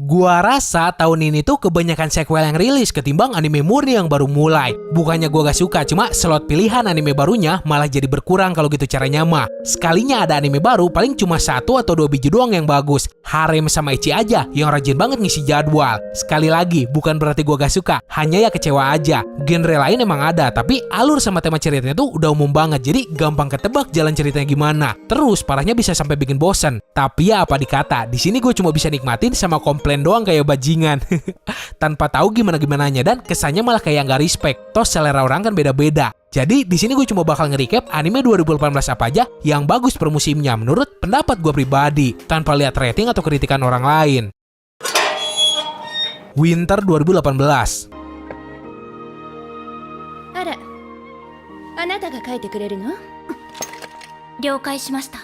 Gua rasa tahun ini tuh kebanyakan sequel yang rilis ketimbang anime murni yang baru mulai. Bukannya gua gak suka, cuma slot pilihan anime barunya malah jadi berkurang kalau gitu caranya mah. Sekalinya ada anime baru paling cuma 1 atau 2 biji doang yang bagus. Harem sama Ecchi aja yang rajin banget ngisi jadwal. Sekali lagi, bukan berarti gua gak suka, hanya ya kecewa aja. Genre lain emang ada, tapi alur sama tema ceritanya tuh udah umum banget, jadi gampang ketebak jalan ceritanya gimana. Terus parahnya bisa sampai bikin bosen. Tapi ya apa dikata, di sini gue cuma bisa nikmatin sama komplain doang kayak bajingan. Tanpa tahu gimana-gimananya dan kesannya malah kayak nggak respect. Toh selera orang kan beda-beda. Jadi di sini gue cuma bakal nge-recap anime 2018 apa aja yang bagus per musimnya menurut pendapat gue pribadi, tanpa lihat rating atau kritikan orang lain. Winter 2018. あら、あなたが書いてくれるの？了解しました。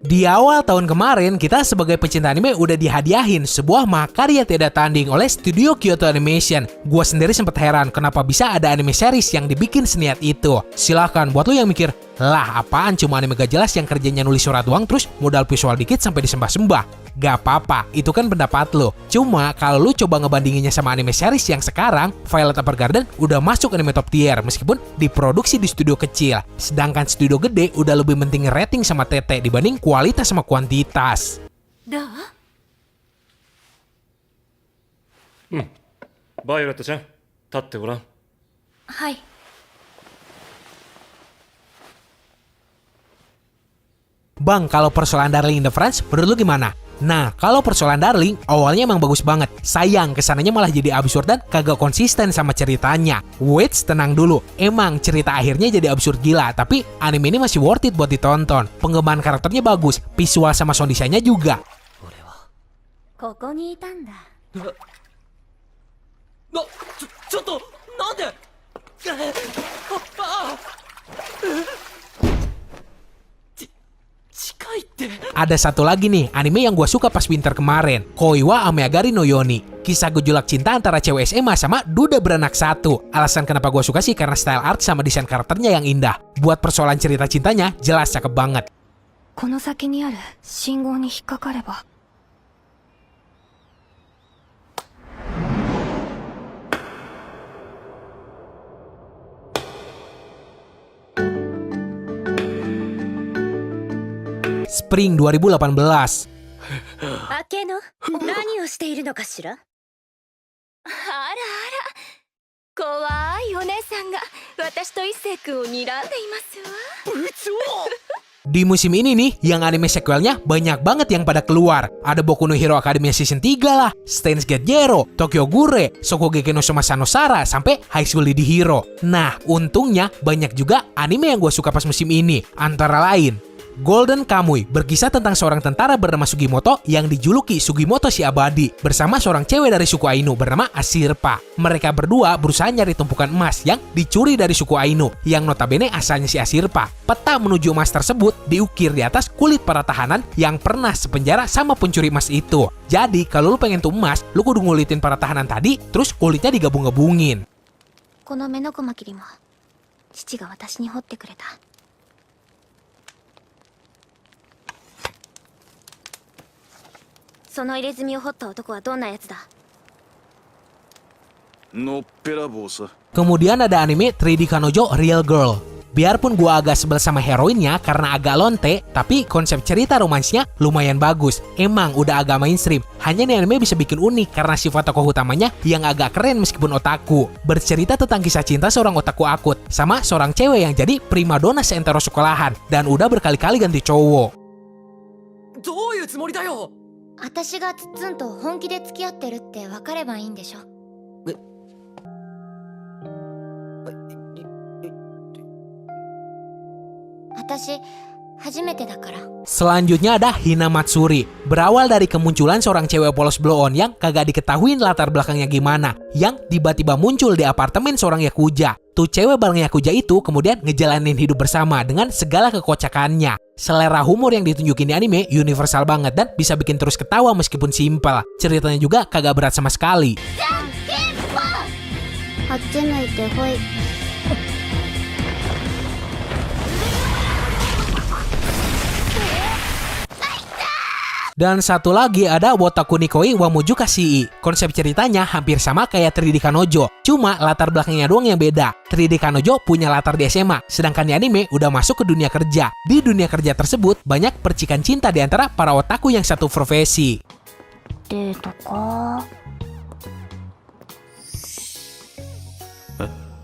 Di awal tahun kemarin, kita sebagai pecinta anime udah dihadiahin sebuah makarya tidak tanding oleh studio Kyoto Animation. Gua sendiri sempet heran kenapa bisa ada anime series yang dibikin seniat itu. Silahkan buat lo yang mikir, lah apaan cuma anime gak jelas yang kerjanya nulis surat doang terus modal visual dikit sampai disembah-sembah. Gak apa-apa, itu kan pendapat lo. Cuma kalau lu coba ngebandinginnya sama anime series yang sekarang, Violet Evergarden udah masuk anime top tier meskipun diproduksi di studio kecil. Sedangkan studio gede udah lebih penting rating sama TT dibanding kualitas sama kuantitas. どう？バイオレットちゃん、立ってごらん。はい。 Bang, kalau persoalan Darling in the Franxx, menurut lu gimana? Nah, kalau persoalan Darling, awalnya emang bagus banget. Sayang, kesananya malah jadi absurd dan kagak konsisten sama ceritanya. Wait, tenang dulu. Emang cerita akhirnya jadi absurd gila, tapi anime ini masih worth it buat ditonton. Pengembangan karakternya bagus, visual sama sound design-nya juga. ここにいたんだ。ちょっとなんで近いって。 Ada satu lagi nih, anime yang gue suka pas winter kemarin, Koiwa Ameagari no Yoni. Kisah gejolak cinta antara cewek SMA sama duda beranak satu. Alasan kenapa gue suka sih karena style art sama desain karakternya yang indah. Buat persoalan cerita cintanya, jelas cakep banget. この先にある信号に引っかかれば。 Spring 2018. 明けの何をしているのかしら？あらあら、怖いお姉さんが私と一星君を睨んでいますわ。部長 Di musim ini nih, yang anime sequelnya banyak banget yang pada keluar. Ada Boku no Hero Academia Season 3 lah, Steins Gate Zero, Tokyo Ghoul, Shokugeki no Soma Sanosara, sampai High School Lady Hero. Nah, untungnya banyak juga anime yang gue suka pas musim ini. Antara lain, Golden Kamuy berkisah tentang seorang tentara bernama Sugimoto yang dijuluki Sugimoto si Abadi bersama seorang cewek dari suku Ainu bernama Asirpa. Mereka berdua berusaha nyari tumpukan emas yang dicuri dari suku Ainu yang notabene asalnya si Asirpa. Peta menuju emas tersebut diukir di atas kulit para tahanan yang pernah sepenjara sama pencuri emas itu. Jadi kalau lu pengen tuh emas, lu kudu ngulitin para tahanan tadi terus kulitnya digabung-gabungin. この目のこまきりも父が私に彫ってくれた。 その入れ墨を彫った男はどんなやつだ？ のっぺらぼうさ。 Kemudian ada anime 3D Kanojo Real Girl. Biarpun gua agak sebel sama heroinnya karena agak lonte, tapi konsep cerita romansnya lumayan bagus. Emang udah agak mainstream. Hanya nih anime bisa bikin unik karena sifat tokoh utamanya yang agak keren meskipun otaku. Bercerita tentang kisah cinta seorang otaku akut sama seorang cewek yang jadi primadona seantero sekolahan dan udah berkali-kali ganti cowok. どういうつもりだよ。 私がツッツンと本気で付き合ってるって分かればいいんでしょ？私初めてだから。 Selanjutnya ada Hina Matsuri. Berawal dari kemunculan seorang cewek polos blow on yang kagak diketahuin latar belakangnya gimana, yang tiba-tiba muncul di apartemen seorang yakuza. Tuh cewek bareng yakuza itu kemudian ngejalanin hidup bersama dengan segala kekocakannya. Selera humor yang ditunjukin di anime universal banget dan bisa bikin terus ketawa meskipun simpel. Ceritanya juga kagak berat sama sekali. あっち向いてほい。Dan satu lagi ada Wotaku Nikoi wa Mujuka Shii. Konsep ceritanya hampir sama kayak 3D Kanojo, cuma latar belakangnya doang yang beda. 3D Kanojo punya latar di SMA, sedangkan di anime udah masuk ke dunia kerja. Di dunia kerja tersebut banyak percikan cinta di antara para otaku yang satu profesi. デートか。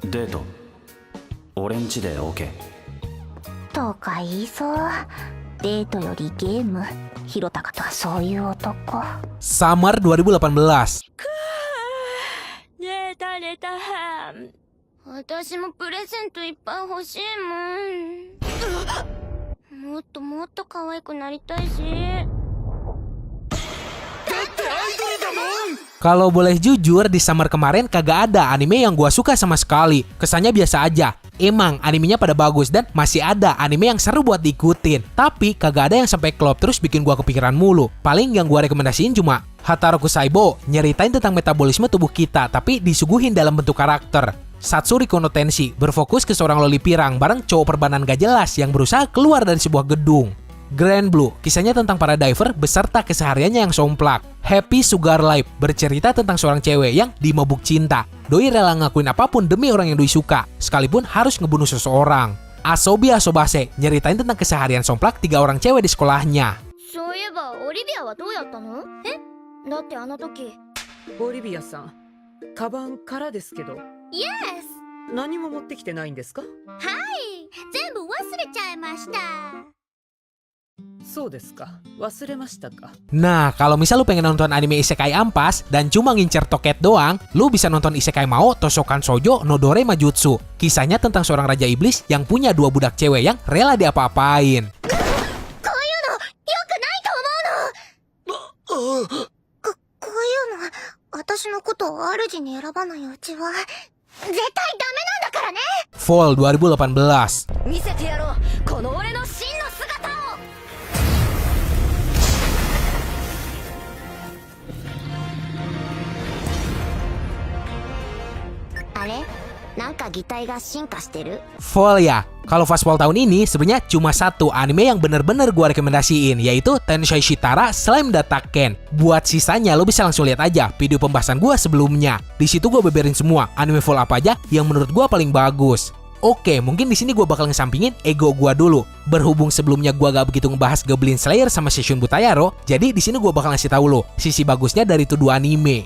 デート俺んちで OK とか言いそう。デートよりゲーム。ひろたかとはそういう男。 Summer 2018. 出た出た。私もプレゼントいっぱい欲しいもん。もっともっと可愛くなりたいし。 Kalau boleh jujur, di summer kemarin kagak ada anime yang gua suka sama sekali. Kesannya biasa aja. Emang animenya pada bagus dan masih ada anime yang seru buat diikutin. Tapi kagak ada yang sampai klop terus bikin gua kepikiran mulu. Paling yang gua rekomendasiin cuma Hataroku Saibo, nyeritain tentang metabolisme tubuh kita tapi disuguhin dalam bentuk karakter. Satsuriko no Tenshi, berfokus ke seorang loli pirang bareng cowok perbanan gak jelas yang berusaha keluar dari sebuah gedung. Grand Blue, kisahnya tentang para diver beserta kesehariannya yang somplak. Happy Sugar Life, bercerita tentang seorang cewek yang dimabuk cinta. Doi rela ngakuin apapun demi orang yang doi suka, sekalipun harus ngebunuh seseorang. Asobi Asobase, nyeritain tentang keseharian somplak 3 orang cewek di sekolahnya. そういえばオリビアはどうやったの？え？だってあの時。ボリビアさん、カバンからですけど、イエス。何も持ってきてないんですか？はい。全部忘れちゃいました。そうですか。忘れましたか。 Nah, kalau misal lu pengen nonton anime isekai ampas dan cuma ngincer toket doang, lu bisa nonton Isekai Mao Tosokan Shoujo no Dore Majutsu. Kisahnya tentang seorang raja iblis yang punya 2 budak cewek yang rela diapa-apain. こういうの良くないと思うの。こういうの私のことを主に選ばないうちは絶対ダメなんだからね。 Fall 2018. 見せてやろう。この俺の真の姿を。 あれ？なんか擬態が進化してる？ Fall ya. Kalau Fastball tahun ini sebenarnya cuma satu anime yang bener-bener gua rekomendasiin, yaitu Tensei Shitara Slime Dataken. Buat sisanya lo bisa langsung lihat aja video pembahasan gua sebelumnya. Di situ gua beberin semua anime Fall apa aja yang menurut gua paling bagus. Oke, mungkin di sini gua bakal ngesampingin ego gua dulu. Berhubung sebelumnya gua gak begitu ngebahas Goblin Slayer sama Seishun Butayaro, jadi di sini gua bakal ngasih tahu lo sisi bagusnya dari itu 2 anime.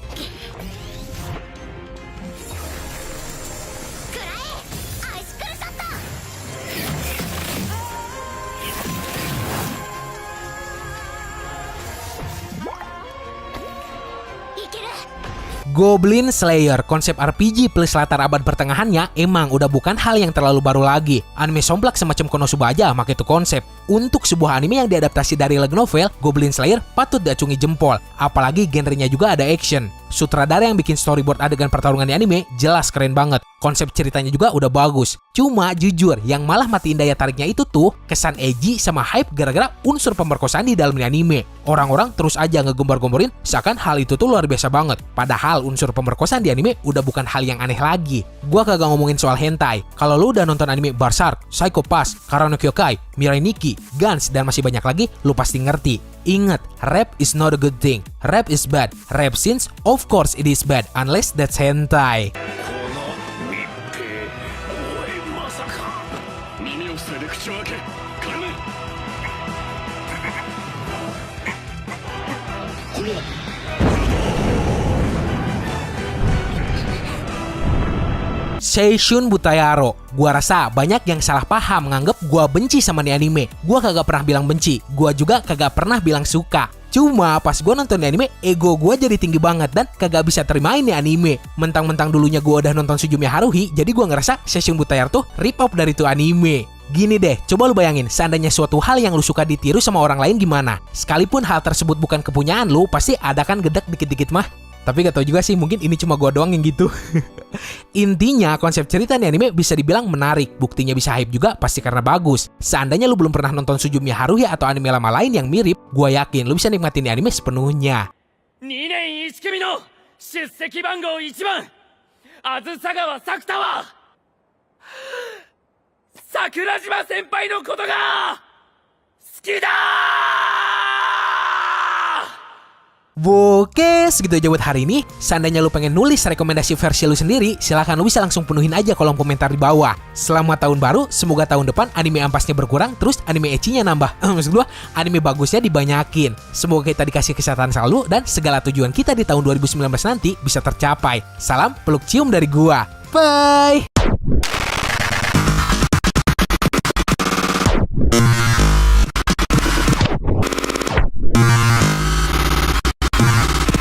Goblin Slayer, konsep RPG plus latar abad pertengahannya emang udah bukan hal yang terlalu baru lagi. Anime somplak semacam Konosuba aja make itu konsep. Untuk sebuah anime yang diadaptasi dari light novel, Goblin Slayer patut diacungi jempol. Apalagi genrenya juga ada action. Sutradara yang bikin storyboard adegan pertarungan di anime jelas keren banget. Konsep ceritanya juga udah bagus. Cuma jujur, yang malah matiin daya tariknya itu tuh kesan edgy sama hype gara-gara unsur pemerkosaan di dalam anime. Orang-orang terus aja ngegembar-gemborin seakan hal itu tuh luar biasa banget. Padahal unsur pemerkosaan di anime udah bukan hal yang aneh lagi. Gua kagak ngomongin soal hentai. Kalau lu udah nonton anime Berserk, Psycho Pass, Karano Kyokai, Mirai Nikki, Gans, dan masih banyak lagi, lu pasti ngerti. Ingat, rap is not a good thing. Rap is bad. Rap scenes, of course it is bad, unless that's hentai. Seishun Butayaro. Gua rasa banyak yang salah paham nganggep gua benci sama nih anime. Gua kagak pernah bilang benci. Gua juga kagak pernah bilang suka. Cuma pas gua nonton nih anime, ego gua jadi tinggi banget dan kagak bisa terimain nih anime. Mentang-mentang dulunya gua udah nonton Sujumi Haruhi, jadi gua ngerasa Seishun Butayaro tuh rip off dari tuh anime. Gini deh, coba lu bayangin, seandainya suatu hal yang lu suka ditiru sama orang lain gimana? Sekalipun hal tersebut bukan kepunyaan lu, pasti ada kan gedek dikit-dikit mah. Tapi gak tau juga sih, mungkin ini cuma gua doang yang gitu. Intinya, konsep cerita nih anime bisa dibilang menarik. Buktinya bisa hype juga pasti karena bagus. Seandainya lu belum pernah nonton Sujumi Haruhi atau anime lama lain yang mirip, gua yakin lu bisa nikmatin nih anime sepenuhnya. 2年1組の出席番号1番あずさ川作太は桜島先輩のことが好きだー。 「Oke, segitu aja buat hari ini. Seandainya lu pengen nulis rekomendasi versi lu sendiri, silahkan lu bisa langsung penuhin aja kolom komentar di bawah. Selamat tahun baru, semoga tahun depan anime ampasnya berkurang, terus anime ecchinya nambah. Maksud gua, anime bagusnya dibanyakin. Semoga kita dikasih kesehatan selalu dan segala tujuan kita di tahun 2019 nanti bisa tercapai. Salam peluk cium dari gua. Bye!